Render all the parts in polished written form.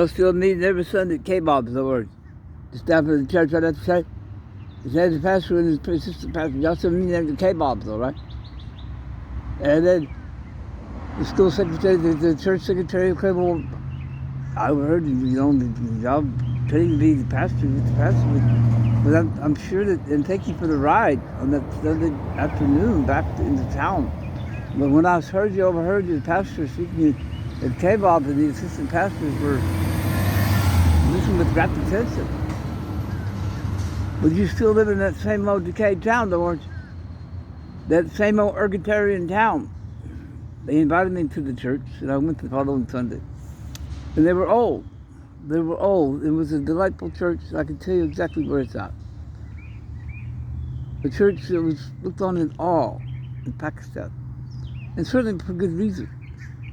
Still meeting every Sunday at K-Bob's, in other words. Just down for the church right after church. There's the pastor and his assistant pastor. Y'all still meeting at the K-Bob's, though, right? And then the school secretary, the church secretary, okay, well, I heard, y'all pretty to be the pastor, but I'm sure that, and thank you for the ride on that Sunday afternoon back into town. But when I overheard you, the pastor speaking at K-Bob, and the assistant pastors were listening with rapt attention. But you still live in that same old decayed town, though, aren't you? That same old Ergotarian town. They invited me to the church, and I went the following Sunday. And they were old. They were old. It was a delightful church. I can tell you exactly where it's at. A church that was looked on in awe in Pakistan. And certainly for good reason.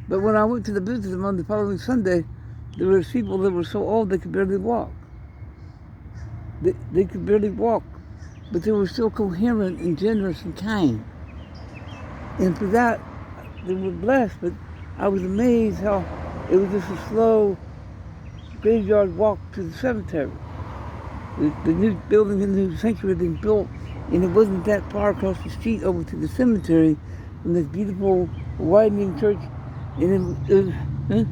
But when I went to visit them on the following Sunday, there were people that were so old they could barely walk. They could barely walk, but they were still coherent and generous and kind. And for that, they were blessed. But I was amazed how it was just a slow graveyard walk to the cemetery. The new building, the new sanctuary had been built, and it wasn't that far across the street over to the cemetery from this beautiful widening church. And it was,